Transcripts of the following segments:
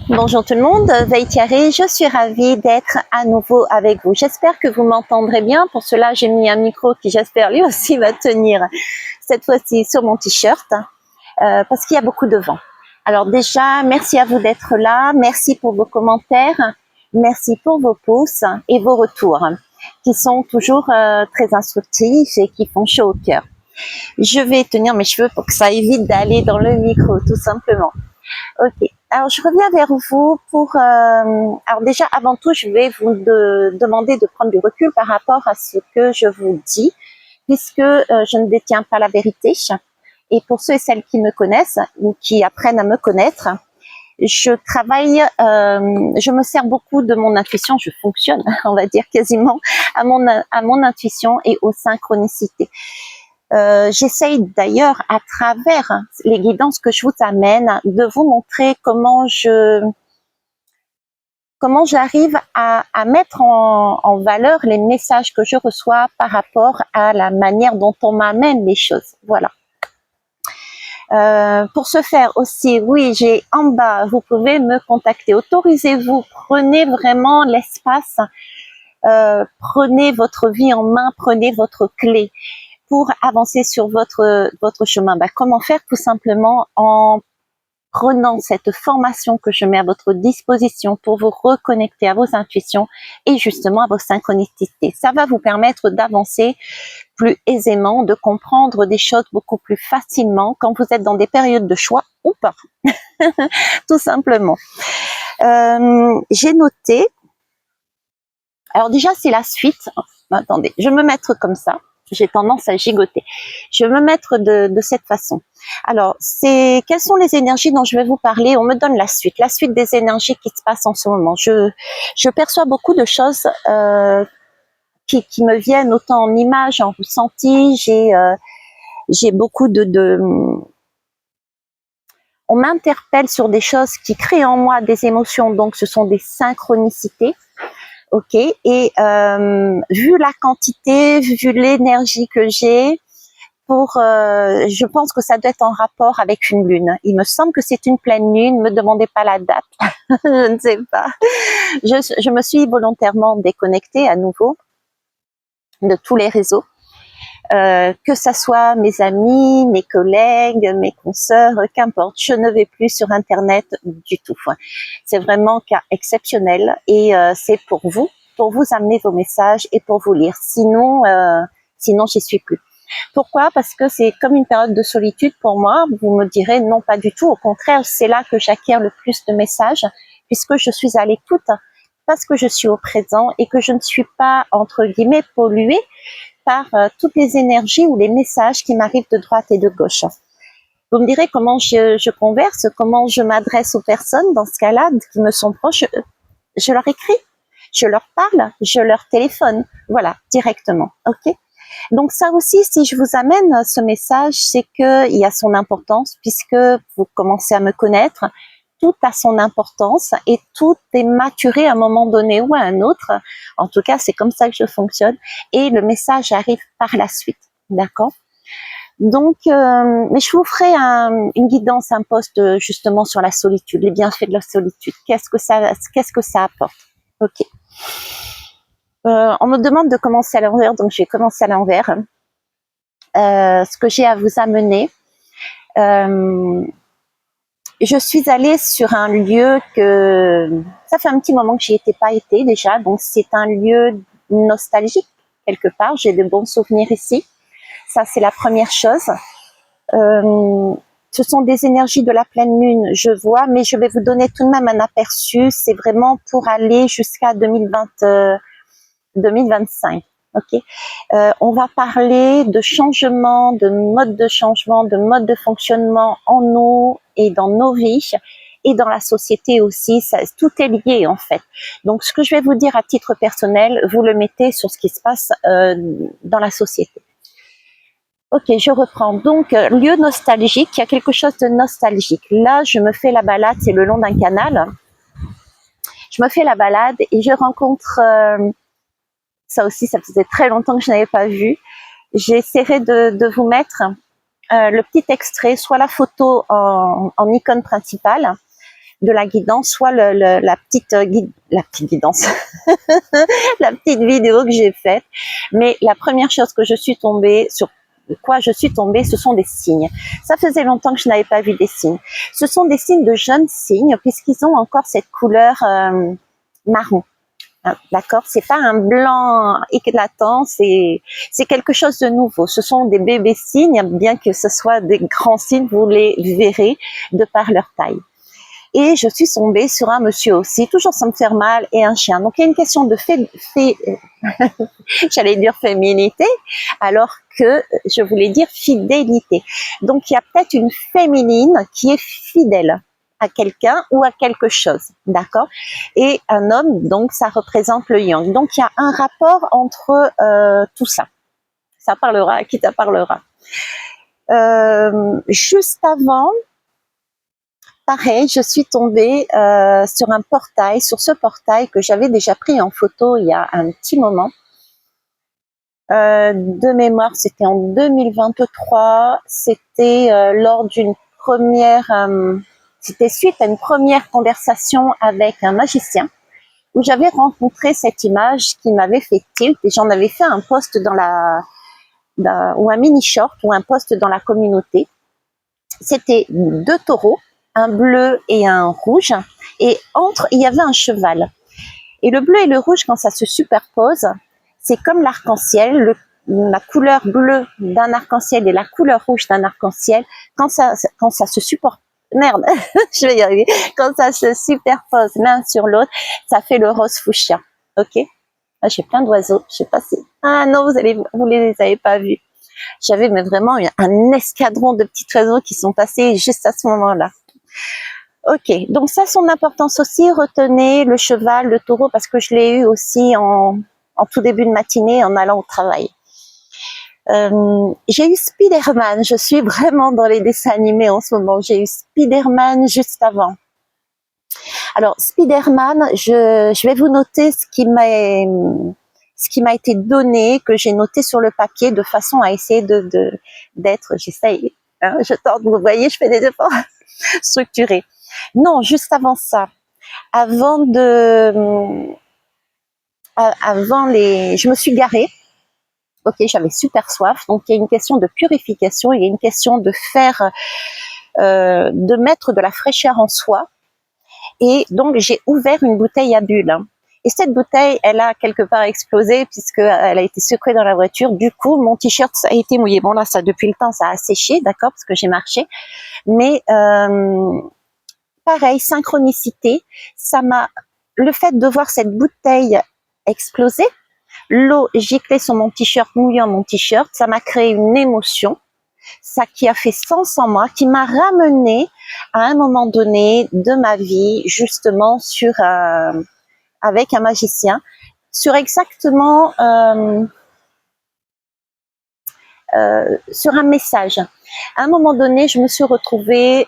Bonjour tout le monde, Veille Thierry, je suis ravie d'être à nouveau avec vous. J'espère que vous m'entendrez bien. Pour cela, j'ai mis un micro qui, j'espère, lui aussi va tenir cette fois-ci sur mon t-shirt parce qu'il y a beaucoup de vent. Alors déjà, merci à vous d'être là. Merci pour vos commentaires. Merci pour vos pouces et vos retours qui sont toujours très instructifs et qui font chaud au cœur. Je vais tenir mes cheveux pour que ça évite d'aller dans le micro, tout simplement. Ok, alors je reviens vers vous pour... alors déjà, avant tout, je vais vous demander de prendre du recul par rapport à ce que je vous dis, puisque je ne détiens pas la vérité. Et pour ceux et celles qui me connaissent, ou qui apprennent à me connaître, je travaille, je me sers beaucoup de mon intuition, je fonctionne, on va dire quasiment, à mon intuition et aux synchronicités. J'essaye d'ailleurs à travers les guidances que je vous amène de vous montrer comment j'arrive à mettre en valeur les messages que je reçois par rapport à la manière dont on m'amène les choses. Voilà. Pour ce faire aussi, oui, j'ai en bas, vous pouvez me contacter. Autorisez-vous, prenez vraiment l'espace, prenez votre vie en main, prenez votre clé pour avancer sur votre chemin. Comment faire? Tout simplement en prenant cette formation que je mets à votre disposition pour vous reconnecter à vos intuitions et justement à vos synchronicités. Ça va vous permettre d'avancer plus aisément, de comprendre des choses beaucoup plus facilement quand vous êtes dans des périodes de choix ou pas. Tout simplement. J'ai noté, alors déjà c'est la suite, attendez, je vais me mettre comme ça. J'ai tendance à gigoter. Je vais me mettre de cette façon. Alors, quelles sont les énergies dont je vais vous parler? On me donne la suite des énergies qui se passent en ce moment. Je perçois beaucoup de choses qui me viennent autant en images, en ressenti. J'ai beaucoup on m'interpelle sur des choses qui créent en moi des émotions, donc ce sont des synchronicités. Ok, et vu la quantité, vu l'énergie que j'ai, je pense que ça doit être en rapport avec une lune. Il me semble que c'est une pleine lune. Ne me demandez pas la date, je ne sais pas. Je me suis volontairement déconnectée à nouveau de tous les réseaux, que ça soit mes amis, mes collègues, mes consoeurs, qu'importe. Je ne vais plus sur Internet du tout. C'est vraiment cas exceptionnel et c'est pour vous amener vos messages et pour vous lire. Sinon, j'y suis plus. Pourquoi? Parce que c'est comme une période de solitude pour moi. Vous me direz non, pas du tout. Au contraire, c'est là que j'acquiers le plus de messages puisque je suis à l'écoute, parce que je suis au présent et que je ne suis pas, entre guillemets, polluée par toutes les énergies ou les messages qui m'arrivent de droite et de gauche. Vous me direz comment je converse, comment je m'adresse aux personnes dans ce cas-là qui me sont proches. Je leur écris, je leur parle, je leur téléphone. Voilà, directement. Ok? Donc ça aussi, si je vous amène ce message, c'est qu'il y a son importance puisque vous commencez à me connaître. Tout a son importance et tout est maturé à un moment donné ou à un autre. En tout cas, c'est comme ça que je fonctionne et le message arrive par la suite. D'accord? Donc, mais je vous ferai une guidance, un post justement sur la solitude, les bienfaits de la solitude. Qu'est-ce que ça apporte? Ok. On me demande de commencer à l'envers, donc je vais commencer à l'envers. Ce que j'ai à vous amener. Je suis allée sur un lieu que ça fait un petit moment que j'y étais pas été déjà, donc c'est un lieu nostalgique quelque part. J'ai de bons souvenirs ici. Ça, c'est la première chose. Ce sont des énergies de la pleine lune, je vois, mais je vais vous donner tout de même un aperçu. C'est vraiment pour aller jusqu'à 2025. Ok. On va parler de changement, de mode de fonctionnement en nous et dans nos vies et dans la société aussi. Tout est lié en fait. Donc ce que je vais vous dire à titre personnel, vous le mettez sur ce qui se passe dans la société. Ok, je reprends. Donc, lieu nostalgique, il y a quelque chose de nostalgique. Là, je me fais la balade, c'est le long d'un canal. Je me fais la balade et je rencontre... ça aussi, ça faisait très longtemps que je n'avais pas vu. J'essaierai de vous mettre le petit extrait, soit la photo en icône principale de la guidance, soit la petite guidance, la petite vidéo que j'ai faite. Mais la première chose que je suis tombée, sur quoi je suis tombée, ce sont des signes. Ça faisait longtemps que je n'avais pas vu des signes. Ce sont des signes de jeunes signes, puisqu'ils ont encore cette couleur marron. D'accord, c'est pas un blanc éclatant, c'est quelque chose de nouveau. Ce sont des bébés cygnes, bien que ce soit des grands cygnes, vous les verrez de par leur taille. Et je suis tombée sur un monsieur aussi, toujours sans me faire mal, et un chien. Donc il y a une question de j'allais dire féminité, alors que je voulais dire fidélité. Donc il y a peut-être une féminine qui est fidèle à quelqu'un ou à quelque chose, d'accord? Et un homme, donc ça représente le yang. Donc il y a un rapport entre tout ça. Ça parlera, qui ça parlera. Juste avant, pareil, je suis tombée sur un portail, sur ce portail que j'avais déjà pris en photo il y a un petit moment. De mémoire, c'était en 2023. C'était lors d'une première... c'était suite à une première conversation avec un magicien où j'avais rencontré cette image qui m'avait fait tilt et j'en avais fait un post ou un mini short ou un post dans la communauté. C'était 2 taureaux, un bleu et un rouge, et entre, il y avait un cheval. Et le bleu et le rouge, quand ça se superpose, c'est comme l'arc-en-ciel, la couleur bleue d'un arc-en-ciel et la couleur rouge d'un arc-en-ciel, quand ça se supporte, merde, je vais y arriver, quand ça se superpose l'un sur l'autre, ça fait le rose fuchsia, ok? Ah, j'ai plein d'oiseaux, je sais pas si, ah non, vous les avez pas vus. J'avais mais vraiment un escadron de petits oiseaux qui sont passés juste à ce moment-là. Ok, donc ça, son importance aussi, retenez le cheval, le taureau, parce que je l'ai eu aussi en tout début de matinée en allant au travail. J'ai eu Spider-Man, je suis vraiment dans les dessins animés en ce moment, j'ai eu Spider-Man juste avant. Alors, Spider-Man, je vais vous noter ce qui m'a été donné, que j'ai noté sur le papier, de façon à essayer d'être, j'essaye, hein, je tente, vous voyez, je fais des efforts structurés. Non, juste avant ça, avant je me suis garée. Ok, j'avais super soif, donc il y a une question de purification, il y a une question de de mettre de la fraîcheur en soi. Et donc j'ai ouvert une bouteille à bulles. Et cette bouteille, elle a quelque part explosé puisqu'elle a été secouée dans la voiture. Du coup, mon t-shirt a été mouillé. Bon là, ça depuis le temps, ça a séché, d'accord, parce que j'ai marché. Mais pareil, synchronicité, le fait de voir cette bouteille exploser, l'eau giclée sur mon t-shirt, mouillant mon t-shirt, ça m'a créé une émotion, ça qui a fait sens en moi, qui m'a ramené à un moment donné de ma vie, justement avec un magicien, sur exactement sur un message. À un moment donné, je me suis retrouvée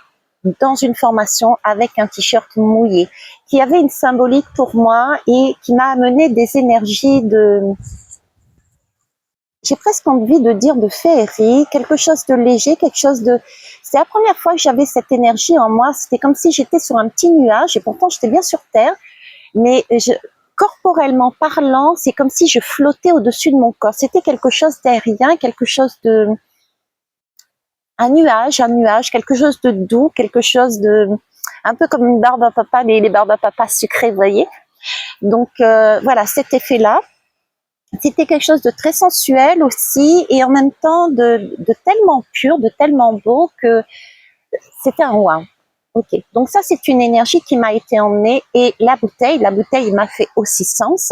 dans une formation avec un t-shirt mouillé, qui avait une symbolique pour moi et qui m'a amené des énergies j'ai presque envie de dire de féerie, quelque chose de léger, c'est la première fois que j'avais cette énergie en moi, c'était comme si j'étais sur un petit nuage, et pourtant j'étais bien sur terre, mais corporellement parlant, c'est comme si je flottais au-dessus de mon corps, c'était quelque chose d'aérien, quelque chose un nuage, quelque chose de doux, quelque chose un peu comme une barbe à papa, les barbes à papa sucrées, vous voyez. Donc voilà, cet effet-là, c'était quelque chose de très sensuel aussi, et en même temps de tellement pur, de tellement beau que c'était un wow. Ok, donc ça c'est une énergie qui m'a été emmenée, et la bouteille m'a fait aussi sens,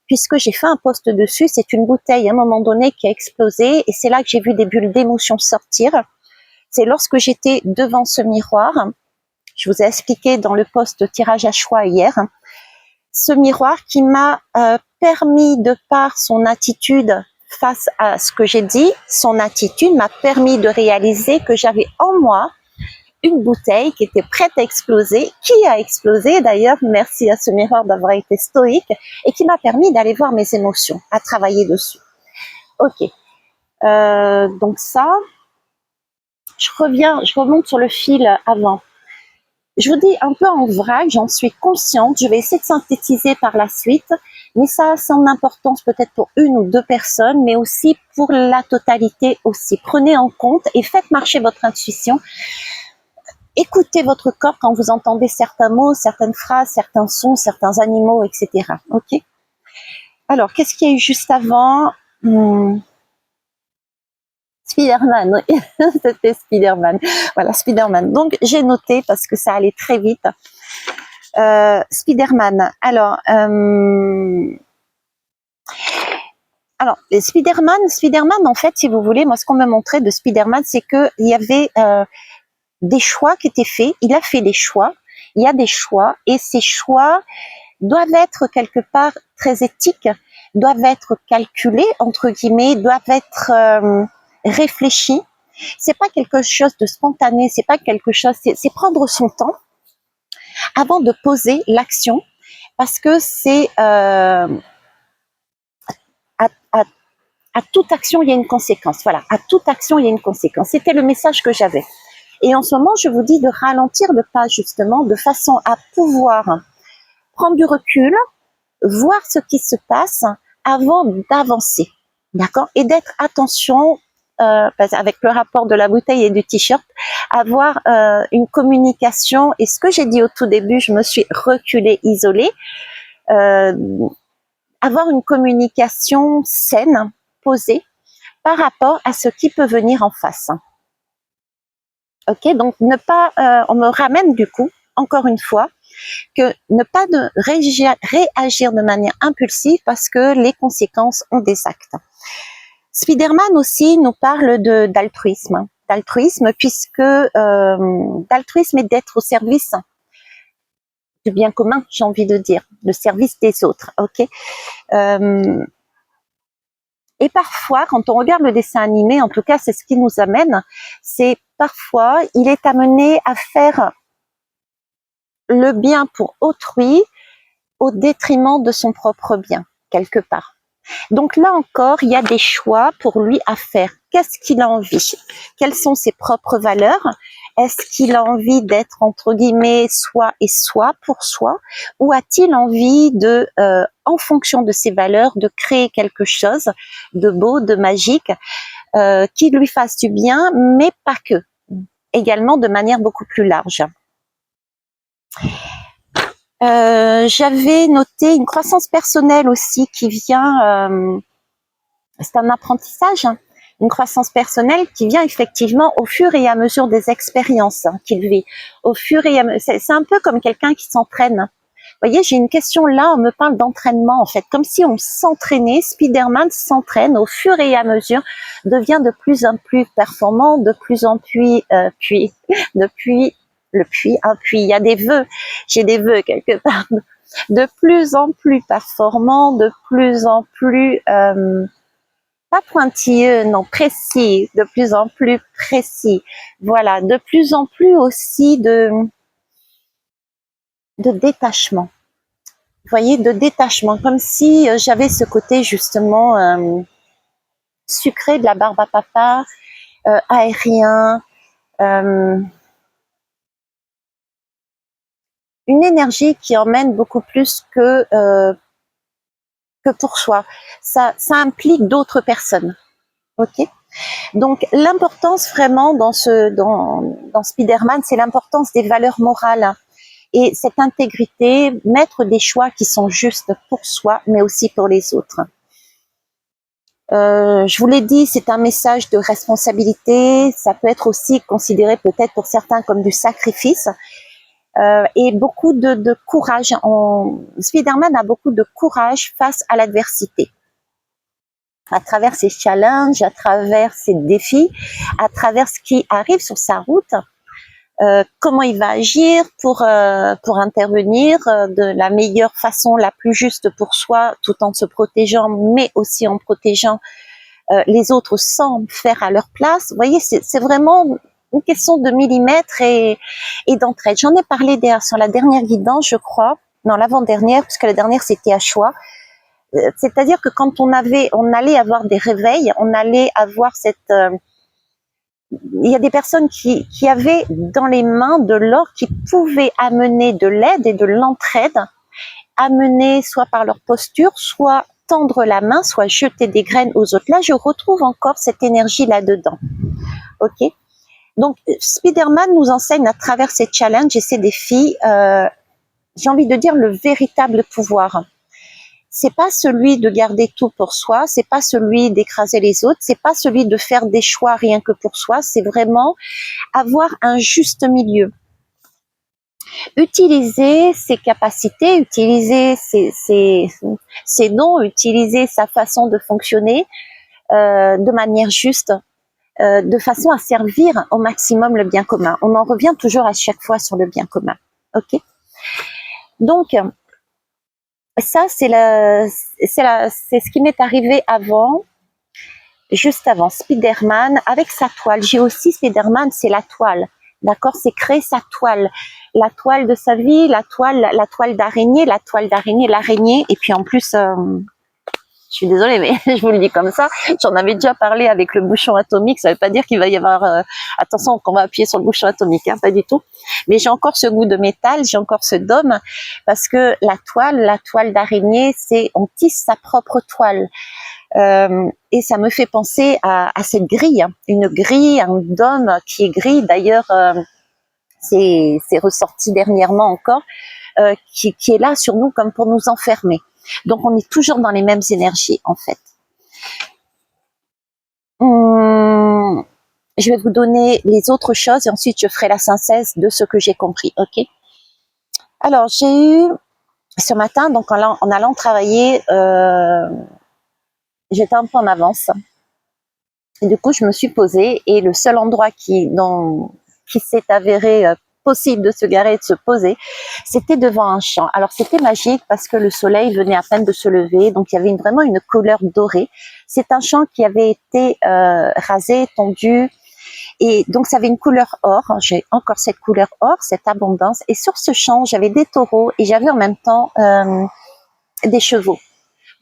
puisque j'ai fait un post dessus. C'est une bouteille à un moment donné qui a explosé, et c'est là que j'ai vu des bulles d'émotion sortir. C'est lorsque j'étais devant ce miroir, je vous ai expliqué dans le post tirage à choix hier, ce miroir qui m'a permis, de par son attitude face à ce que j'ai dit, son attitude m'a permis de réaliser que j'avais en moi une bouteille qui était prête à exploser, qui a explosé d'ailleurs, merci à ce miroir d'avoir été stoïque, et qui m'a permis d'aller voir mes émotions, à travailler dessus. Ok, donc ça, je remonte sur le fil avant. Je vous dis un peu en vrac, j'en suis consciente, je vais essayer de synthétiser par la suite, mais ça a son importance peut-être pour une ou deux personnes, mais aussi pour la totalité aussi. Prenez en compte et faites marcher votre intuition. Écoutez votre corps quand vous entendez certains mots, certaines phrases, certains sons, certains animaux, etc. Ok? Alors, qu'est-ce qu'il y a eu juste avant? Spider-Man, oui. C'était Spider-Man. Voilà, Spider-Man. Donc, j'ai noté parce que ça allait très vite. Spider-Man. Alors, Spider-Man, en fait, si vous voulez, moi, ce qu'on me montrait de Spider-Man, c'est que il y avait des choix qui étaient faits. Il a fait des choix. Il y a des choix, et ces choix doivent être quelque part très éthiques, doivent être calculés entre guillemets, doivent être réfléchis. C'est pas quelque chose de spontané, c'est pas quelque chose, c'est prendre son temps avant de poser l'action, parce que c'est à toute action il y a une conséquence. Voilà, à toute action il y a une conséquence. C'était le message que j'avais. Et en ce moment, je vous dis de ralentir le pas justement, de façon à pouvoir prendre du recul, voir ce qui se passe avant d'avancer, d'accord? Et d'être attention, avec le rapport de la bouteille et du t-shirt, avoir une communication. Et ce que j'ai dit au tout début, je me suis reculée, isolée, avoir une communication saine, posée, par rapport à ce qui peut venir en face. Ok, donc ne pas, on me ramène du coup, encore une fois, que ne pas réagir de manière impulsive parce que les conséquences ont des actes. Spider-Man aussi nous parle d'altruisme, puisque d'altruisme est d'être au service du bien commun, j'ai envie de dire, le service des autres, ok. Et parfois, quand on regarde le dessin animé, en tout cas, c'est ce qui nous amène, c'est parfois, il est amené à faire le bien pour autrui au détriment de son propre bien, quelque part. Donc là encore, il y a des choix pour lui à faire. Qu'est-ce qu'il a envie? Quelles sont ses propres valeurs? Est-ce qu'il a envie d'être, entre guillemets, soi et soi pour soi? Ou a-t-il envie de, en fonction de ses valeurs, de créer quelque chose de beau, de magique, qui lui fasse du bien, mais pas que. Également de manière beaucoup plus large. J'avais noté une croissance personnelle aussi qui vient, c'est un apprentissage, hein, une croissance personnelle qui vient effectivement au fur et à mesure des expériences qu'il vit, au fur et à mesure. C'est un peu comme quelqu'un qui s'entraîne. Vous voyez, j'ai une question là, on me parle d'entraînement en fait, comme si on s'entraînait. Spider-Man s'entraîne au fur et à mesure, devient de plus en plus performant, de plus en plus, il y a des vœux, j'ai des vœux quelque part, de plus en plus performant, de plus en plus, pas pointilleux, non, précis, de plus en plus précis, voilà, de plus en plus aussi de détachement, vous voyez, de détachement, comme si j'avais ce côté justement sucré de la barbe à papa, aérien, une énergie qui emmène beaucoup plus que pour soi. Ça implique d'autres personnes. Ok. Donc l'importance vraiment dans Spider-Man, c'est l'importance des valeurs morales et cette intégrité, mettre des choix qui sont justes pour soi, mais aussi pour les autres. Je vous l'ai dit, c'est un message de responsabilité. Ça peut être aussi considéré peut-être pour certains comme du sacrifice. Et beaucoup de courage. Spider-Man a beaucoup de courage face à l'adversité. À travers ses challenges, à travers ses défis, à travers ce qui arrive sur sa route, comment il va agir pour intervenir de la meilleure façon, la plus juste pour soi, tout en se protégeant, mais aussi en protégeant les autres sans faire à leur place. Vous voyez, c'est vraiment une question de millimètres et d'entraide. J'en ai parlé sur la dernière guidance, je crois, non, l'avant-dernière, puisque la dernière c'était à choix. C'est-à-dire que quand on allait avoir des réveils, on allait avoir cette il y a des personnes qui avaient dans les mains de l'or qui pouvait amener de l'aide et de l'entraide, amener soit par leur posture, soit tendre la main, soit jeter des graines aux autres. Là, je retrouve encore cette énergie là-dedans. Ok. Donc, Spider-Man nous enseigne à travers ces challenges et ces défis, j'ai envie de dire le véritable pouvoir. C'est pas celui de garder tout pour soi, c'est pas celui d'écraser les autres, c'est pas celui de faire des choix rien que pour soi, c'est vraiment avoir un juste milieu. Utiliser ses capacités, utiliser ses dons, utiliser sa façon de fonctionner de manière juste, de façon à servir au maximum le bien commun. On en revient toujours à chaque fois sur le bien commun. Ok. Donc ça, c'est ce qui m'est arrivé avant, juste avant Spider-Man, avec sa toile. J'ai aussi Spider-Man, c'est la toile. D'accord, c'est créer sa toile, la toile de sa vie, la toile d'araignée, l'araignée. Et puis en plus, je suis désolée, mais je vous le dis comme ça, j'en avais déjà parlé avec le bouchon atomique. Ça veut pas dire qu'il va y avoir, attention, qu'on va appuyer sur le bouchon atomique, hein, pas du tout. Mais j'ai encore ce goût de métal, j'ai encore ce dôme, parce que la toile d'araignée, c'est on tisse sa propre toile. Et ça me fait penser à cette grille, une grille, un dôme qui est gris. D'ailleurs, c'est ressorti dernièrement encore, qui est là sur nous comme pour nous enfermer. Donc on est toujours dans les mêmes énergies en fait. Je vais vous donner les autres choses et ensuite je ferai la synthèse de ce que j'ai compris, ok? Alors j'ai eu ce matin, donc en allant travailler, j'étais un peu en avance. Et du coup, je me suis posée et le seul endroit qui s'est avéré possible de se garer et de se poser, c'était devant un champ. Alors, c'était magique parce que le soleil venait à peine de se lever, donc il y avait vraiment une couleur dorée. C'est un champ qui avait été rasé, tondu, et donc ça avait une couleur or. J'ai encore cette couleur or, cette abondance. Et sur ce champ, j'avais des taureaux et j'avais en même temps des chevaux.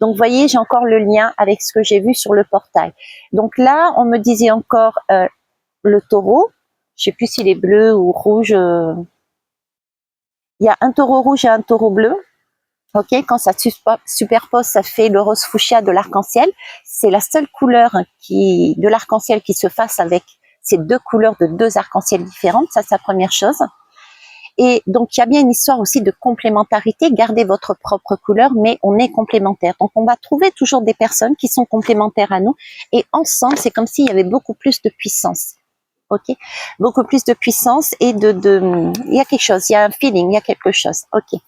Donc, vous voyez, j'ai encore le lien avec ce que j'ai vu sur le portail. Donc là, on me disait encore le taureau. Je sais plus s'il est bleu ou rouge. Il y a un taureau rouge et un taureau bleu. Ok, quand ça superpose, ça fait le rose fuchsia de l'arc-en-ciel. C'est la seule couleur de l'arc-en-ciel qui se fasse avec ces deux couleurs de deux arcs-en-ciel différentes. Ça, c'est la première chose. Et donc, il y a bien une histoire aussi de complémentarité. Gardez votre propre couleur, mais on est complémentaires. Donc, on va trouver toujours des personnes qui sont complémentaires à nous. Et ensemble, c'est comme s'il y avait beaucoup plus de puissance. Ok, beaucoup plus de puissance et il y a quelque chose, il y a un feeling, il y a quelque chose. Ok.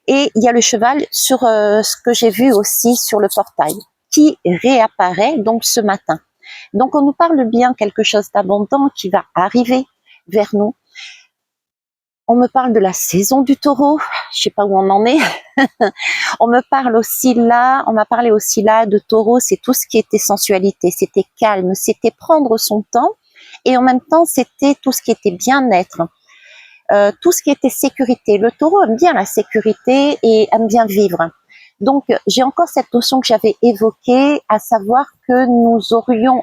Et il y a le cheval sur ce que j'ai vu aussi sur le portail, qui réapparaît donc ce matin. Donc, on nous parle bien quelque chose d'abondant qui va arriver vers nous. On me parle de la saison du taureau, je sais pas où on en est. On m'a parlé aussi là de taureau, c'est tout ce qui était sensualité, c'était calme, c'était prendre son temps et en même temps c'était tout ce qui était bien-être, tout ce qui était sécurité. Le taureau aime bien la sécurité et aime bien vivre. Donc j'ai encore cette notion que j'avais évoquée, à savoir que nous aurions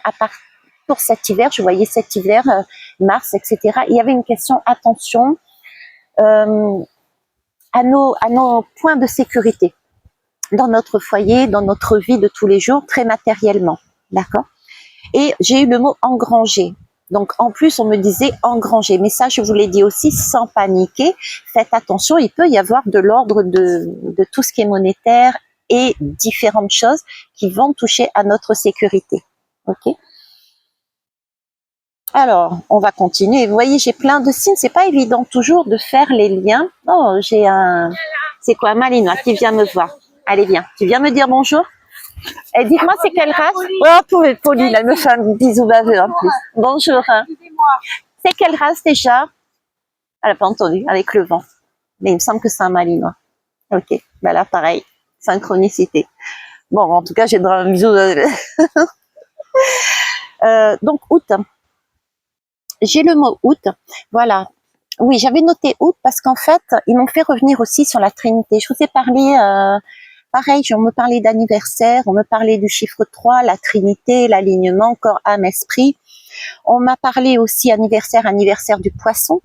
pour cet hiver, je voyais cet hiver, mars, etc. Il y avait une question, attention, à nos points de sécurité dans notre foyer, dans notre vie de tous les jours, très matériellement, d'accord. Et j'ai eu le mot engranger. Donc en plus on me disait engranger, mais ça je vous l'ai dit aussi sans paniquer. Faites attention, il peut y avoir de l'ordre de tout ce qui est monétaire et différentes choses qui vont toucher à notre sécurité. Ok. Alors, on va continuer. Vous voyez, j'ai plein de signes. C'est pas évident toujours de faire les liens. Oh, j'ai c'est quoi, Malinois qui vient me voir. Allez, viens. Tu viens me dire bonjour? Et dites-moi, c'est quelle race? Oh, Pauline, elle me fait un bisou baveux en plus. Bonjour. C'est quelle race déjà? Elle n'a pas entendu, avec le vent. Mais il me semble que c'est un Malinois. Ok, ben là, pareil. Synchronicité. Bon, en tout cas, j'ai droit à un bisou. Donc, août. J'ai le mot août, voilà. Oui, j'avais noté août parce qu'en fait, ils m'ont fait revenir aussi sur la Trinité. Je vous ai parlé, pareil, on me parlait d'anniversaire, on me parlait du chiffre 3, la Trinité, l'alignement, corps, âme, esprit. On m'a parlé aussi anniversaire du poisson.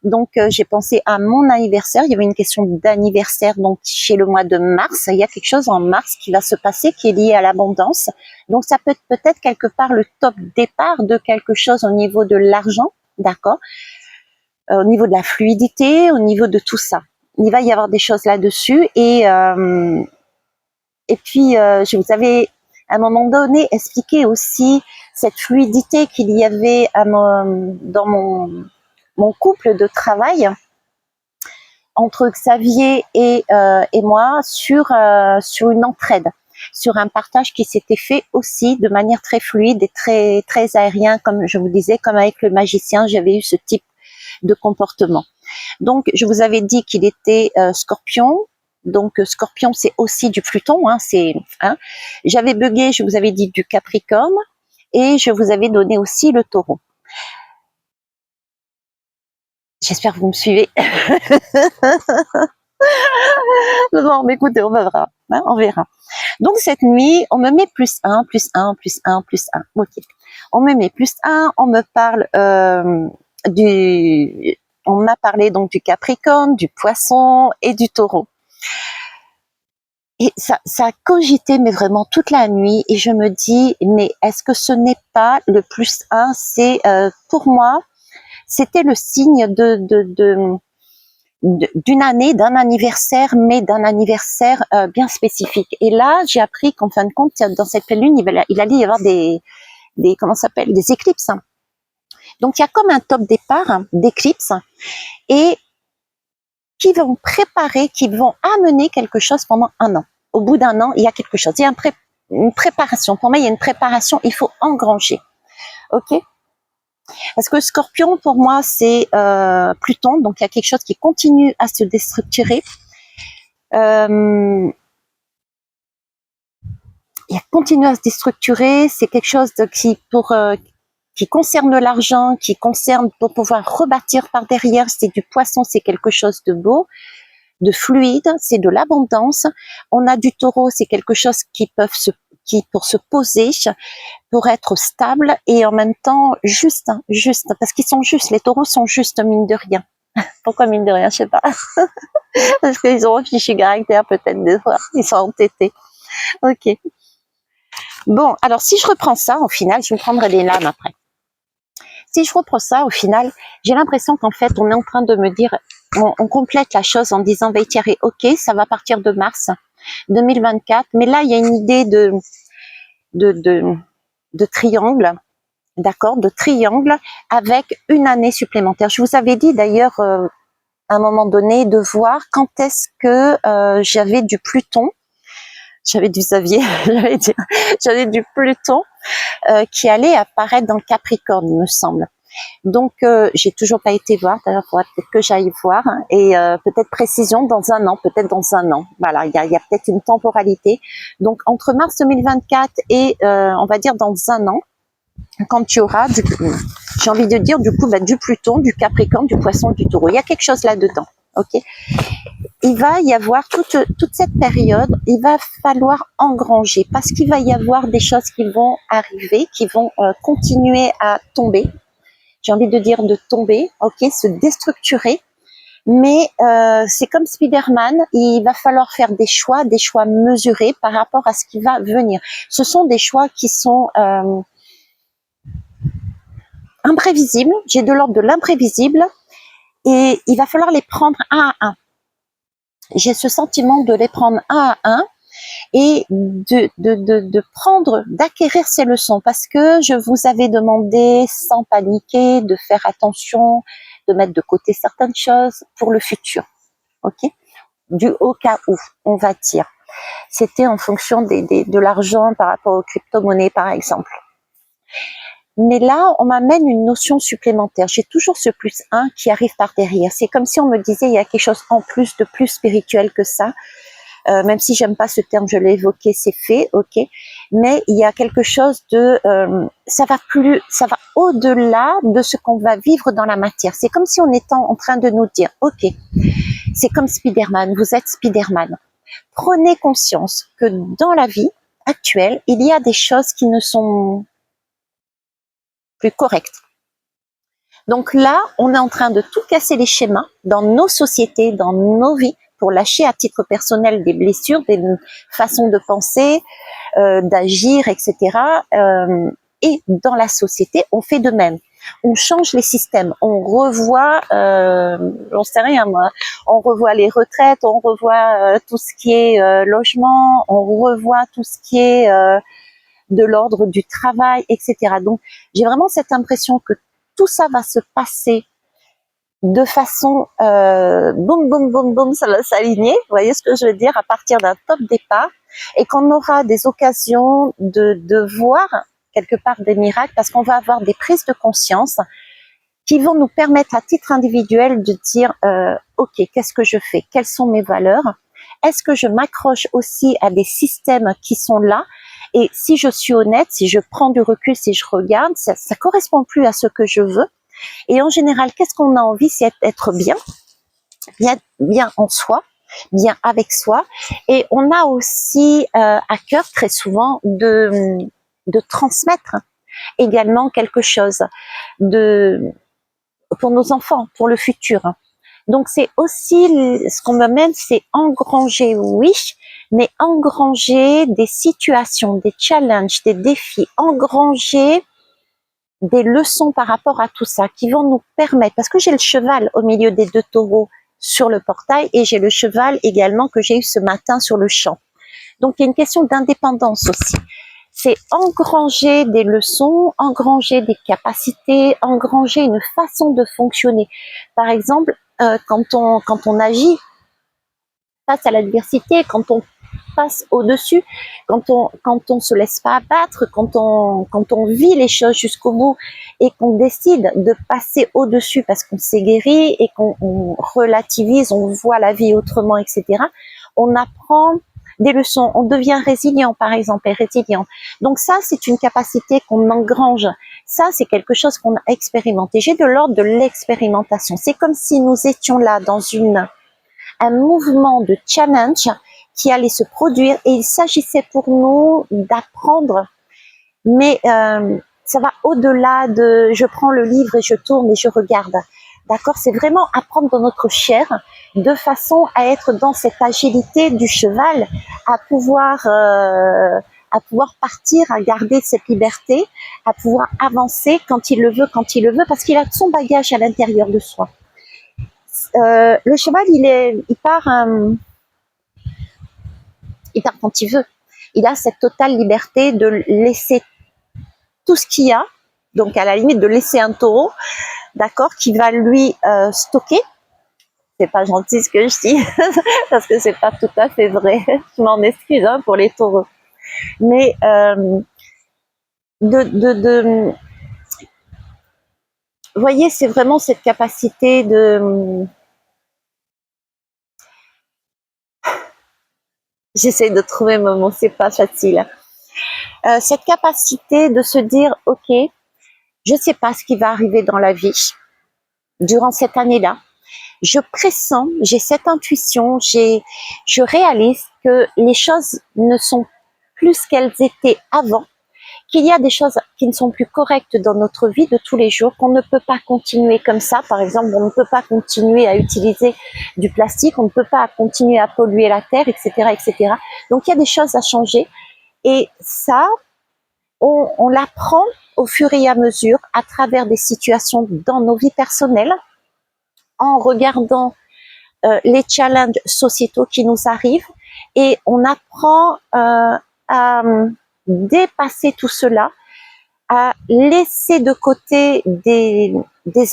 Donc, j'ai pensé à mon anniversaire. Il y avait une question d'anniversaire, donc chez le mois de mars. Il y a quelque chose en mars qui va se passer qui est lié à l'abondance. Donc, ça peut être peut-être quelque part le top départ de quelque chose au niveau de l'argent, d'accord, au niveau de la fluidité, au niveau de tout ça. Il va y avoir des choses là-dessus. Et puis, je vous avais à un moment donné expliqué aussi cette fluidité qu'il y avait dans mon couple de travail entre Xavier et moi sur une entraide, sur un partage qui s'était fait aussi de manière très fluide et très très aérien, comme je vous disais, comme avec le magicien, j'avais eu ce type de comportement. Donc, je vous avais dit qu'il était Scorpion. Donc, Scorpion, c'est aussi du Pluton. J'avais bugué, je vous avais dit du Capricorne, et je vous avais donné aussi le Taureau. J'espère que vous me suivez. Non, mais écoutez, on verra. On verra. Donc, cette nuit, on me met plus 1, plus 1, plus 1, plus 1. Ok. On me met plus 1, on me parle on m'a parlé donc du Capricorne, du Poisson et du Taureau. Et ça a cogité, mais vraiment toute la nuit. Et je me dis, mais est-ce que ce n'est pas le plus 1? C'est pour moi, c'était le signe d'une année, d'un anniversaire, mais d'un anniversaire bien spécifique. Et là, j'ai appris qu'en fin de compte, dans cette pleine lune, il allait y avoir des comment ça s'appelle, des éclipses. Donc, il y a comme un top départ d'éclipses et qui vont préparer, qui vont amener quelque chose pendant un an. Au bout d'un an, il y a quelque chose. Il y a une préparation. Pour moi, il y a une préparation. Il faut engranger. Ok? Parce que Scorpion, pour moi, c'est Pluton. Donc, il y a quelque chose qui continue à se déstructurer. Il continue à se déstructurer. C'est quelque chose qui concerne l'argent, qui concerne pour pouvoir rebâtir par derrière. C'est du Poisson, c'est quelque chose de beau, de fluide, c'est de l'abondance. On a du Taureau, c'est quelque chose qui pour se poser, pour être stable et en même temps juste, parce qu'ils sont justes. Les Taureaux sont justes, mine de rien. Pourquoi mine de rien, je sais pas. Parce qu'ils ont un fichu caractère peut-être des fois. Ils sont entêtés. Ok. Bon, alors si je reprends ça, au final, je me prendrai des lames après. Si je reprends ça, au final, j'ai l'impression qu'en fait, on est en train de me dire, on complète la chose en disant, bah, Thierry, ok, ça va partir de mars 2024, mais là, il y a une idée de triangle, d'accord, de triangle avec une année supplémentaire. Je vous avais dit d'ailleurs, à un moment donné, de voir quand est-ce que j'avais du Pluton, j'avais du Xavier, j'avais du Pluton qui allait apparaître dans le Capricorne, il me semble. Donc, j'ai toujours pas été voir. D'ailleurs, il faudrait peut-être que j'aille voir. Et peut-être précision dans un an, peut-être dans un an. Voilà, il y a peut-être une temporalité. Donc, entre mars 2024 et, on va dire, dans un an, quand tu auras, j'ai envie de dire, du coup, du Pluton, du Capricorne, du Poisson, du Taureau. Il y a quelque chose là-dedans. Ok. Il va y avoir toute cette période, il va falloir engranger parce qu'il va y avoir des choses qui vont arriver, qui vont continuer à tomber. J'ai envie de dire de tomber, ok, se déstructurer. Mais c'est comme Spider-Man, il va falloir faire des choix mesurés par rapport à ce qui va venir. Ce sont des choix qui sont imprévisibles. J'ai de l'ordre de l'imprévisible et il va falloir les prendre un à un. J'ai ce sentiment de les prendre un à un et de prendre, d'acquérir ces leçons parce que je vous avais demandé sans paniquer, de faire attention, de mettre de côté certaines choses pour le futur. Ok, du au cas où, on va dire. C'était en fonction de l'argent par rapport aux crypto-monnaies, par exemple. Mais là, on m'amène une notion supplémentaire. J'ai toujours ce plus 1 qui arrive par derrière. C'est comme si on me disait, il y a quelque chose en plus, de plus spirituel que ça. Même si j'aime pas ce terme, je l'ai évoqué, c'est fait, ok. Mais il y a quelque chose de, ça va au-delà de ce qu'on va vivre dans la matière. C'est comme si on était en train de nous dire, ok, c'est comme Spider-Man, vous êtes Spider-Man. Prenez conscience que dans la vie actuelle, il y a des choses qui ne sont plus correcte. Donc là, on est en train de tout casser les schémas dans nos sociétés, dans nos vies, pour lâcher à titre personnel des blessures, des façons de penser, d'agir, etc. Et dans la société, on fait de même. On change les systèmes, on revoit, j'en sais rien moi, on revoit les retraites, on revoit tout ce qui est logement, on revoit tout ce qui est de l'ordre du travail, etc. Donc, j'ai vraiment cette impression que tout ça va se passer de façon boum, boum, boum, boum, ça va s'aligner, vous voyez ce que je veux dire, à partir d'un top départ, et qu'on aura des occasions de voir quelque part des miracles, parce qu'on va avoir des prises de conscience qui vont nous permettre à titre individuel de dire ok, qu'est-ce que je fais, quelles sont mes valeurs, est-ce que je m'accroche aussi à des systèmes qui sont là, et si je suis honnête, si je prends du recul, si je regarde, ça correspond plus à ce que je veux. Et en général, qu'est-ce qu'on a envie? C'est être bien en soi, bien avec soi. Et on a aussi à cœur très souvent de transmettre également quelque chose pour nos enfants, pour le futur. Donc c'est aussi ce qu'on me mène, c'est engranger, oui, mais engranger des situations, des challenges, des défis, engranger des leçons par rapport à tout ça qui vont nous permettre, parce que j'ai le cheval au milieu des deux taureaux sur le portail et j'ai le cheval également que j'ai eu ce matin sur le champ. Donc il y a une question d'indépendance aussi. C'est engranger des leçons, engranger des capacités, engranger une façon de fonctionner. Par exemple, quand on agit face à l'adversité, quand on passe au-dessus, quand on se laisse pas abattre, quand on vit les choses jusqu'au bout et qu'on décide de passer au-dessus parce qu'on s'est guéri et qu'on relativise, on voit la vie autrement, etc. On apprend des leçons, on devient résilient par exemple, et résilient. Donc ça, c'est une capacité qu'on engrange. Ça, c'est quelque chose qu'on a expérimenté. J'ai de l'ordre de l'expérimentation. C'est comme si nous étions là dans un mouvement de challenge qui allait se produire et il s'agissait pour nous d'apprendre, mais ça va au-delà de je prends le livre et je tourne et je regarde. D'accord, c'est vraiment apprendre dans notre chair de façon à être dans cette agilité du cheval, à pouvoir partir, à garder cette liberté, à pouvoir avancer quand il le veut, parce qu'il a son bagage à l'intérieur de soi. Le cheval, il part quand il veut. Il a cette totale liberté de laisser tout ce qu'il y a, donc à la limite de laisser un taureau, d'accord, qui va lui stocker. C'est pas gentil ce que je dis, parce que c'est pas tout à fait vrai. Je m'en excuse pour les taureaux. Mais vous voyez, c'est vraiment cette capacité de... J'essaie de trouver mon mot, c'est pas facile. Cette capacité de se dire, ok, je sais pas ce qui va arriver dans la vie durant cette année-là. Je pressens, j'ai cette intuition, je réalise que les choses ne sont plus ce qu'elles étaient avant, qu'il y a des choses qui ne sont plus correctes dans notre vie de tous les jours, qu'on ne peut pas continuer comme ça. Par exemple, on ne peut pas continuer à utiliser du plastique, on ne peut pas continuer à polluer la terre, etc., etc. Donc, il y a des choses à changer. Et ça, on l'apprend au fur et à mesure à travers des situations dans nos vies personnelles, en regardant les challenges sociétaux qui nous arrivent, et on apprend à dépasser tout cela, à laisser de côté des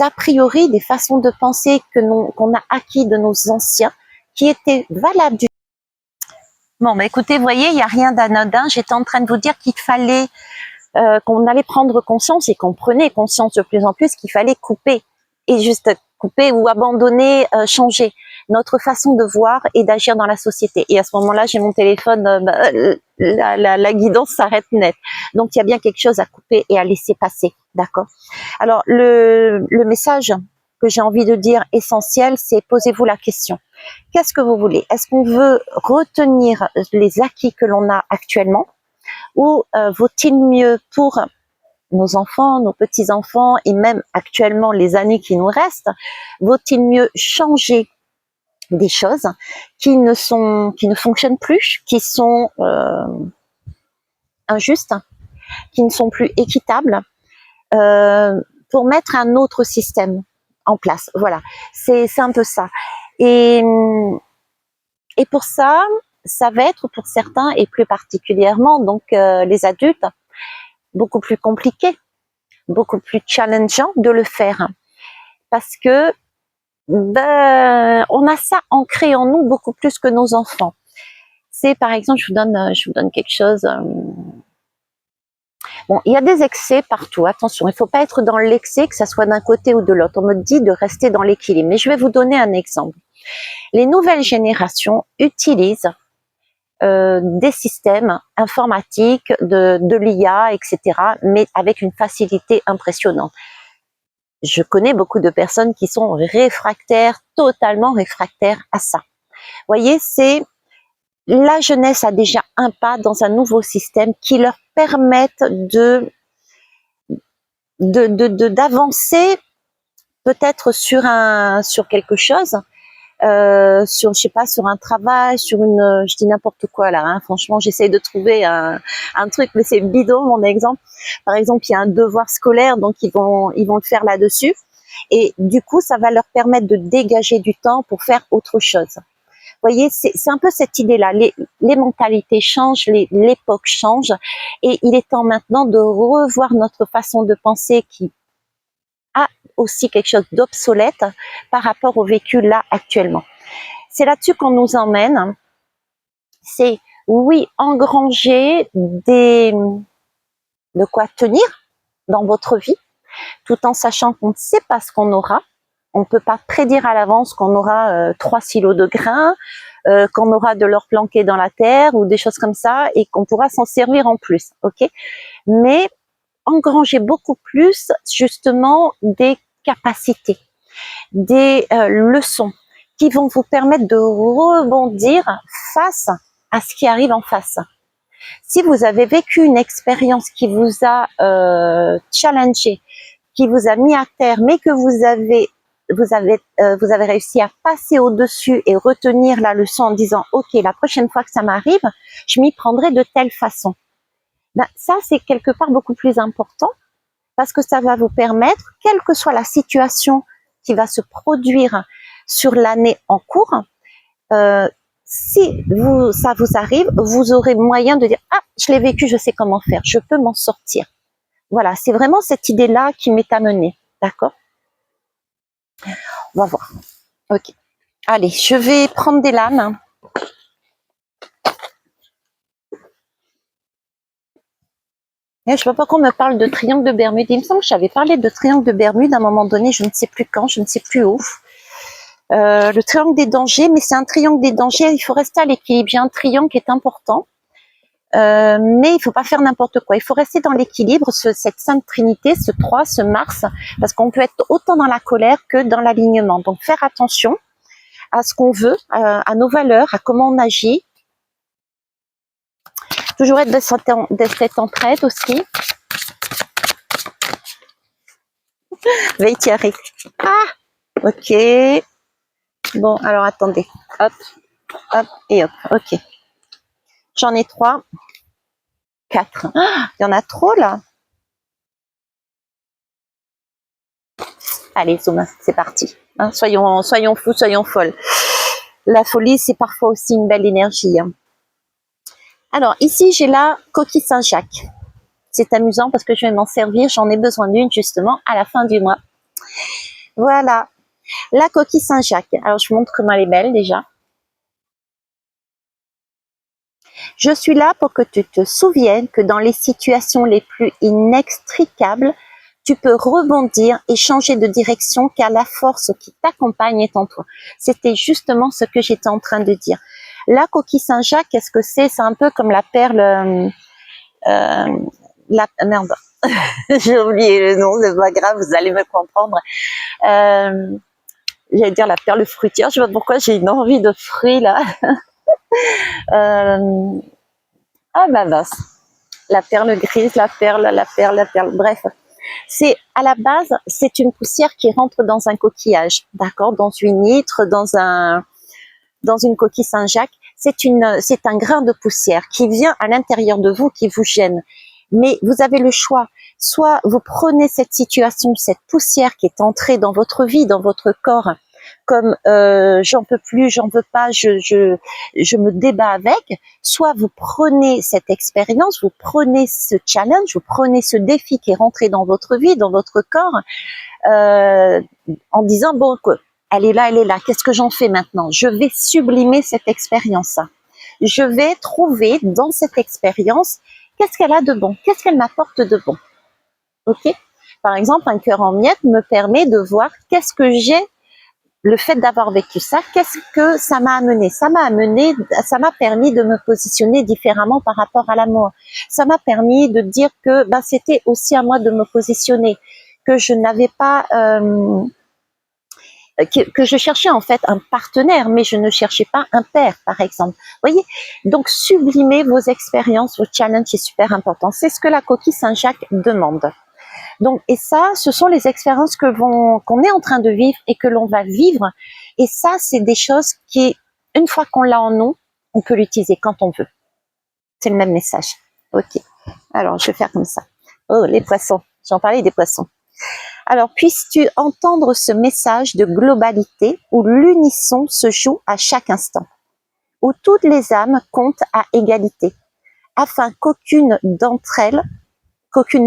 a priori, des façons de penser qu'on a acquis de nos anciens, qui étaient valables. Bon, bah écoutez, vous voyez, il n'y a rien d'anodin. J'étais en train de vous dire qu'il fallait qu'on allait prendre conscience et qu'on prenait conscience de plus en plus qu'il fallait couper, et juste couper ou abandonner, changer notre façon de voir et d'agir dans la société. Et à ce moment-là, j'ai mon téléphone, la guidance s'arrête net. Donc, il y a bien quelque chose à couper et à laisser passer, d'accord? Alors, le message que j'ai envie de dire essentiel, c'est posez-vous la question. Qu'est-ce que vous voulez? Est-ce qu'on veut retenir les acquis que l'on a actuellement, ou vaut-il mieux, pour nos enfants, nos petits-enfants et même actuellement les années qui nous restent, vaut-il mieux changer des choses qui ne fonctionnent plus, qui sont injustes, qui ne sont plus équitables, pour mettre un autre système en place. Voilà, c'est un peu ça. Et pour ça, ça va être pour certains et plus particulièrement donc les adultes beaucoup plus compliqué, beaucoup plus challengeant de le faire parce que on a ça ancré en nous beaucoup plus que nos enfants. C'est par exemple, je vous donne quelque chose. Bon, il y a des excès partout, attention, il ne faut pas être dans l'excès, que ça soit d'un côté ou de l'autre. On me dit de rester dans l'équilibre, mais je vais vous donner un exemple. Les nouvelles générations utilisent des systèmes informatiques, de l'IA, etc., mais avec une facilité impressionnante. Je connais beaucoup de personnes qui sont réfractaires, totalement réfractaires à ça. Vous voyez, c'est la jeunesse a déjà un pas dans un nouveau système qui leur permettent d'avancer peut-être sur quelque chose, sur, je sais pas, sur un travail, sur une, je dis n'importe quoi là, hein, franchement, j'essaie de trouver un truc, mais c'est bidon mon exemple. Par exemple, il y a un devoir scolaire, donc ils vont le faire là-dessus, et du coup, ça va leur permettre de dégager du temps pour faire autre chose. Vous voyez, c'est un peu cette idée-là. Les mentalités changent, l'époque change, et il est temps maintenant de revoir notre façon de penser qui a aussi quelque chose d'obsolète par rapport au vécu là actuellement. C'est là-dessus qu'on nous emmène. C'est, oui, engranger de quoi tenir dans votre vie, tout en sachant qu'on ne sait pas ce qu'on aura. On ne peut pas prédire à l'avance qu'on aura 3 silos de grains, qu'on aura de l'or planqué dans la terre ou des choses comme ça et qu'on pourra s'en servir en plus, ok? Mais engranger beaucoup plus justement des capacités, des leçons qui vont vous permettre de rebondir face à ce qui arrive en face. Si vous avez vécu une expérience qui vous a challengé, qui vous a mis à terre, mais que vous avez réussi à passer au-dessus et retenir la leçon en disant « Ok, la prochaine fois que ça m'arrive, je m'y prendrai de telle façon. » Ben, ça, c'est quelque part beaucoup plus important parce que ça va vous permettre, quelle que soit la situation qui va se produire sur l'année en cours, si ça vous arrive, vous aurez moyen de dire « Ah, je l'ai vécu, je sais comment faire, je peux m'en sortir. » Voilà, c'est vraiment cette idée-là qui m'est amenée. D'accord ? On va voir. Ok. Allez, je vais prendre des lames. Et je ne sais pas pourquoi on me parle de triangle de Bermude. Il me semble que j'avais parlé de triangle de Bermude à un moment donné, je ne sais plus quand, je ne sais plus où. Le triangle des dangers, mais c'est un triangle des dangers, il faut rester à l'équilibre. J'ai un triangle qui est important, mais il ne faut pas faire n'importe quoi. Il faut rester dans l'équilibre, cette sainte trinité, ce 3, ce Mars, parce qu'on peut être autant dans la colère que dans l'alignement. Donc faire attention à ce qu'on veut, à nos valeurs, à comment on agit. Toujours être de cette entraide aussi. Veille Thierry. Ah, ok. Bon, alors attendez. Hop, hop et hop. Ok. J'en ai 3. 4. Ah, il y en a trop là. Allez, zoom, c'est parti. Hein, soyons fous, soyons folles. La folie, c'est parfois aussi une belle énergie. Hein. Alors, ici, j'ai la coquille Saint-Jacques. C'est amusant parce que je vais m'en servir. J'en ai besoin d'une justement à la fin du mois. Voilà. La coquille Saint-Jacques. Alors, je vous montre comment elle est belle déjà. Je suis là pour que tu te souviennes que dans les situations les plus inextricables, tu peux rebondir et changer de direction car la force qui t'accompagne est en toi. C'était justement ce que j'étais en train de dire. La coquille Saint-Jacques, qu'est-ce que c'est? C'est un peu comme la perle... merde, j'ai oublié le nom, c'est pas grave, vous allez me comprendre. J'allais dire la perle fruitière, je sais pas pourquoi j'ai une envie de fruits là. Ah bah mince. la perle grise, la perle, bref. C'est à la base, c'est une poussière qui rentre dans un coquillage, d'accord, dans une huître, dans une coquille Saint-Jacques. C'est un grain de poussière qui vient à l'intérieur de vous, qui vous gêne. Mais vous avez le choix. Soit vous prenez cette situation, cette poussière qui est entrée dans votre vie, dans votre corps, comme j'en peux plus, j'en veux pas, je me débat avec. Soit vous prenez cette expérience, vous prenez ce challenge, vous prenez ce défi qui est rentré dans votre vie, dans votre corps, en disant bon, elle est là, qu'est-ce que j'en fais maintenant? Je vais sublimer cette expérience. Je vais trouver dans cette expérience qu'est-ce qu'elle a de bon, qu'est-ce qu'elle m'apporte de bon. Ok? Par exemple, un cœur en miettes me permet de voir qu'est-ce que j'ai, le fait d'avoir vécu ça, qu'est-ce que ça m'a amené? Ça m'a permis de me positionner différemment par rapport à l'amour. Ça m'a permis de dire que ben, c'était aussi à moi de me positionner, que je n'avais pas... que je cherchais en fait un partenaire, mais je ne cherchais pas un père, par exemple. Vous voyez? Donc, sublimer vos expériences, vos challenges, est super important. C'est ce que la coquille Saint-Jacques demande. Donc, et ça, ce sont les expériences qu'on est en train de vivre et que l'on va vivre. Et ça, c'est des choses qui, une fois qu'on l'a en nous, on peut l'utiliser quand on veut. C'est le même message. Ok. Alors, je vais faire comme ça. Oh, les poissons. J'en parlais des poissons. Alors, puisses-tu entendre ce message de globalité où l'unisson se joue à chaque instant, où toutes les âmes comptent à égalité, afin qu'aucune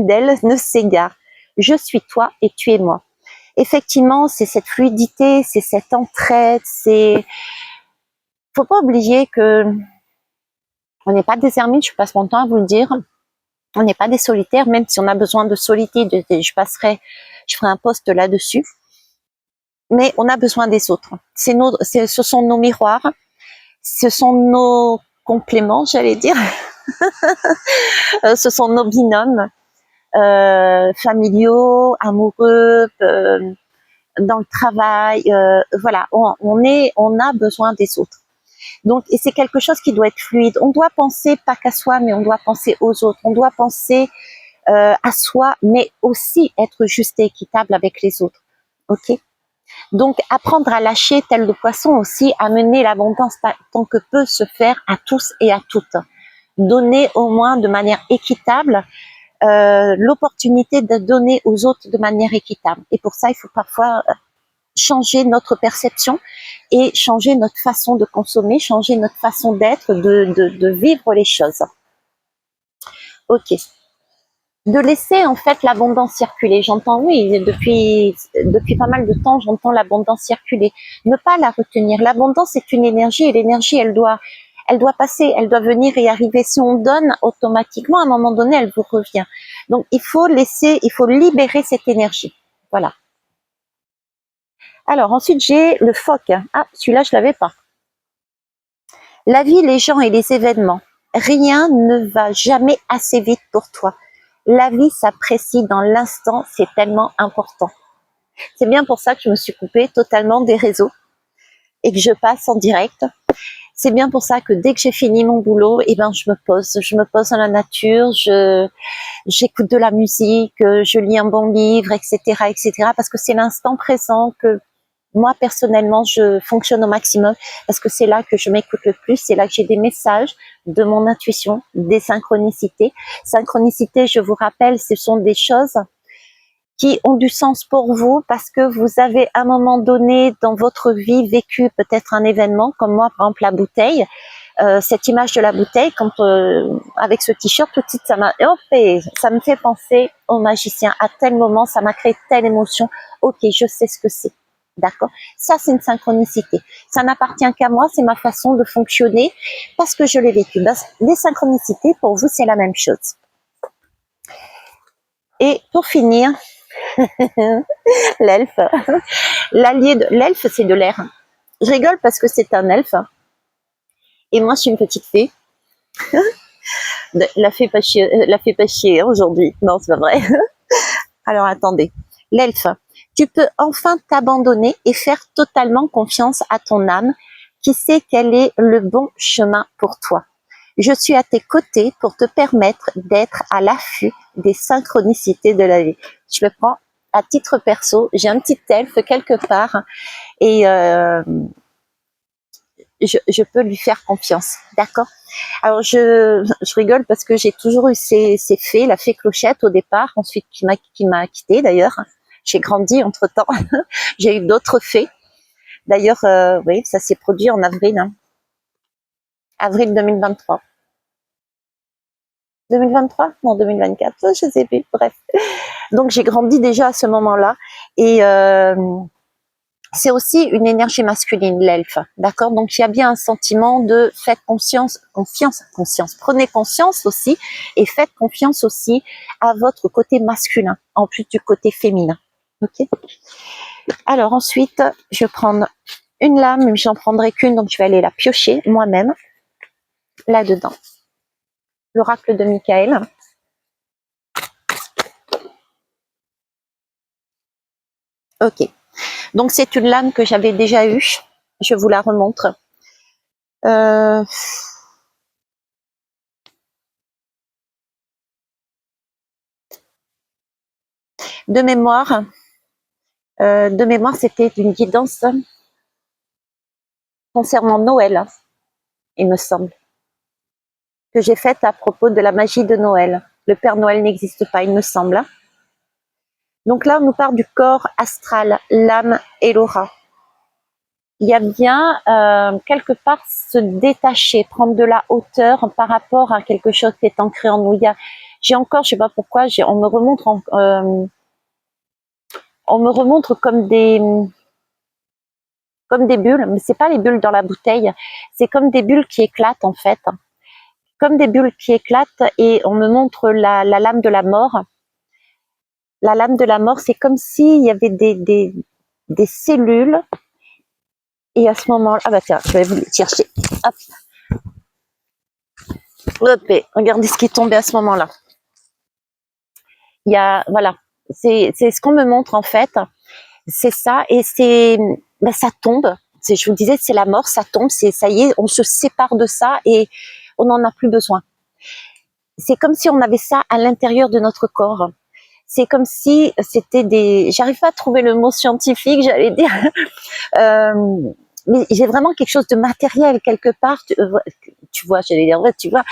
d'elles ne s'égare. Je suis toi et tu es moi. Effectivement, c'est cette fluidité, c'est cette entraide, faut pas oublier que on n'est pas des ermites, je passe mon temps à vous le dire. On n'est pas des solitaires, même si on a besoin de solitude, je ferai un post là-dessus. Mais on a besoin des autres. Ce sont nos miroirs, ce sont nos compléments, j'allais dire. Ce sont nos binômes familiaux, amoureux, dans le travail. Voilà, on a besoin des autres. Donc, et c'est quelque chose qui doit être fluide. On doit penser pas qu'à soi, mais on doit penser aux autres. On doit penser à soi, mais aussi être juste et équitable avec les autres. Ok? Donc, apprendre à lâcher tel le poisson aussi, amener l'abondance tant que peut se faire à tous et à toutes. Donner au moins de manière équitable, l'opportunité de donner aux autres de manière équitable. Et pour ça, il faut parfois changer notre perception et changer notre façon de consommer, changer notre façon d'être, de vivre les choses. Ok. De laisser en fait l'abondance circuler. J'entends, oui, depuis pas mal de temps, j'entends l'abondance circuler. Ne pas la retenir. L'abondance est une énergie et l'énergie, elle doit passer, elle doit venir et arriver. Si on donne automatiquement, à un moment donné, elle vous revient. Donc, il faut libérer cette énergie. Voilà. Alors, ensuite, j'ai le phoque. Ah, celui-là, je l'avais pas. La vie, les gens et les événements. Rien ne va jamais assez vite pour toi. La vie s'apprécie dans l'instant, c'est tellement important. C'est bien pour ça que je me suis coupée totalement des réseaux et que je passe en direct. C'est bien pour ça que dès que j'ai fini mon boulot, eh ben je me pose dans la nature, j'écoute de la musique, je lis un bon livre, etc., parce que c'est l'instant présent que moi, personnellement, je fonctionne au maximum parce que c'est là que je m'écoute le plus, c'est là que j'ai des messages de mon intuition, des synchronicités. Synchronicités, je vous rappelle, ce sont des choses qui ont du sens pour vous parce que vous avez à un moment donné dans votre vie vécu peut-être un événement, comme moi, par exemple, la bouteille. Cette image de la bouteille, avec ce t-shirt, tout de suite, ça me fait penser au magicien. À tel moment, ça m'a créé telle émotion. Ok, je sais ce que c'est. D'accord? Ça, c'est une synchronicité. Ça n'appartient qu'à moi, c'est ma façon de fonctionner parce que je l'ai vécu. Les synchronicités, pour vous, c'est la même chose. Et pour finir, l'elfe. L'elfe, c'est de l'air. Je rigole parce que c'est un elfe. Et moi, je suis une petite fée. La fée pas chier aujourd'hui. Non, c'est pas vrai. Alors, attendez. L'elfe. Tu peux enfin t'abandonner et faire totalement confiance à ton âme qui sait quel est le bon chemin pour toi. Je suis à tes côtés pour te permettre d'être à l'affût des synchronicités de la vie. Je me prends à titre perso, j'ai un petit elfe quelque part et je peux lui faire confiance, d'accord? Alors je rigole parce que j'ai toujours eu ces fées, la fée Clochette au départ, ensuite qui m'a quittée d'ailleurs. J'ai grandi entre temps, j'ai eu d'autres fées. D'ailleurs, oui, ça s'est produit en avril, hein. Avril 2023. 2023? Non, 2024, je sais plus, bref. Donc j'ai grandi déjà à ce moment-là et c'est aussi une énergie masculine, l'elfe, d'accord? Donc il y a bien un sentiment de faites confiance, prenez conscience aussi et faites confiance aussi à votre côté masculin, en plus du côté féminin, ok? Alors ensuite, je vais prendre une lame, mais j'en prendrai qu'une, donc je vais aller la piocher moi-même, là-dedans. L'oracle de Michael. Ok, donc c'est une lame que j'avais déjà eue, je vous la remontre. De mémoire, c'était une guidance concernant Noël, il me semble, que j'ai faite à propos de la magie de Noël. Le Père Noël n'existe pas, il me semble. Donc là, on nous parle du corps astral, l'âme et l'aura. Il y a bien quelque part se détacher, prendre de la hauteur par rapport à quelque chose qui est ancré en nous. J'ai encore, je sais pas pourquoi, on me remontre comme des bulles, mais c'est pas les bulles dans la bouteille, c'est comme des bulles qui éclatent en fait, comme des bulles qui éclatent et on me montre la lame de la mort. La lame de la mort, c'est comme s'il y avait des cellules et à ce moment-là, ah bah tiens, je vais vous le chercher. Hop. Hop, et regardez ce qui est tombé à ce moment-là. Il y a, voilà, c'est ce qu'on me montre en fait, c'est ça et c'est, ben, ça tombe. Je vous disais, c'est la mort, ça tombe, c'est ça y est, on se sépare de ça et on n'en a plus besoin. C'est comme si on avait ça à l'intérieur de notre corps. C'est comme si c'était des, j'arrive pas à trouver le mot scientifique, j'allais dire, mais j'ai vraiment quelque chose de matériel quelque part. Tu vois, j'allais dire, tu vois,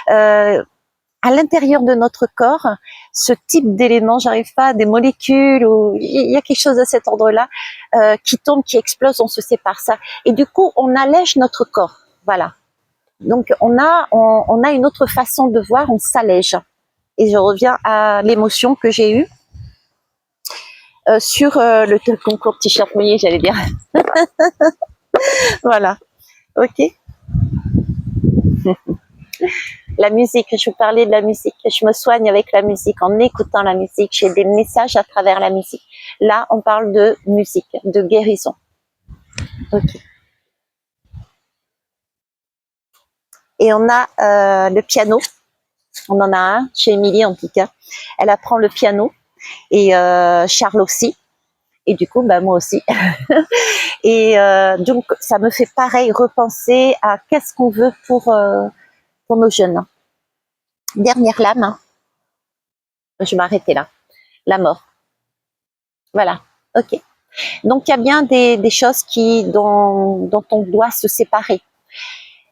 à l'intérieur de notre corps, ce type d'éléments, j'arrive pas, des molécules ou il y a quelque chose de cet ordre-là qui tombe, qui explose, on se sépare ça, et du coup, on allège notre corps, voilà. Donc on a une autre façon de voir, on s'allège. Et je reviens à l'émotion que j'ai eue sur le concours t-shirt mouillé, j'allais dire. Voilà, ok. La musique, je vous parlais de la musique. Je me soigne avec la musique, en écoutant la musique. J'ai des messages à travers la musique. Là, on parle de musique, de guérison. Ok. Et on a le piano. On en a un chez Émilie en tout cas. Elle apprend le piano et Charles aussi. Et du coup, bah, moi aussi. Et donc, ça me fait pareil repenser à qu'est-ce qu'on veut pour nos jeunes. Dernière lame. Hein. Je vais m'arrêter là. La mort. Voilà. Ok. Donc, il y a bien des choses dont on doit se séparer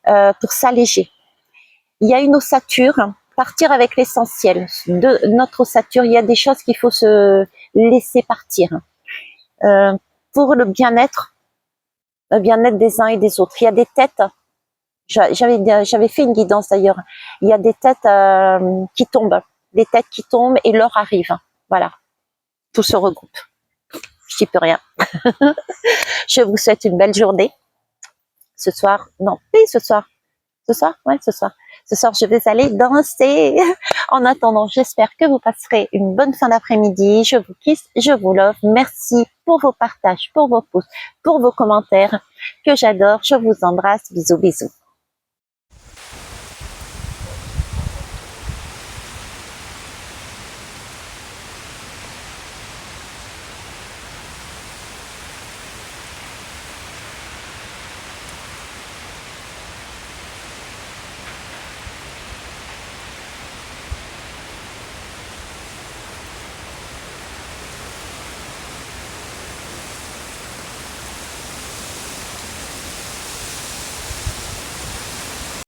pour s'alléger. Il y a une ossature. Partir avec l'essentiel. De notre ossature, il y a des choses qu'il faut se laisser partir. Pour le bien-être des uns et des autres. Il y a des têtes, j'avais fait une guidance d'ailleurs, il y a des têtes qui tombent, et l'heure arrive. Voilà, tout se regroupe. Je n'y peux rien. Je vous souhaite une belle journée. Ce soir, non, oui, ce soir, ouais, ce soir, je vais aller danser. En attendant, j'espère que vous passerez une bonne fin d'après-midi. Je vous kiss, je vous love. Merci pour vos partages, pour vos pouces, pour vos commentaires que j'adore. Je vous embrasse. Bisous, bisous.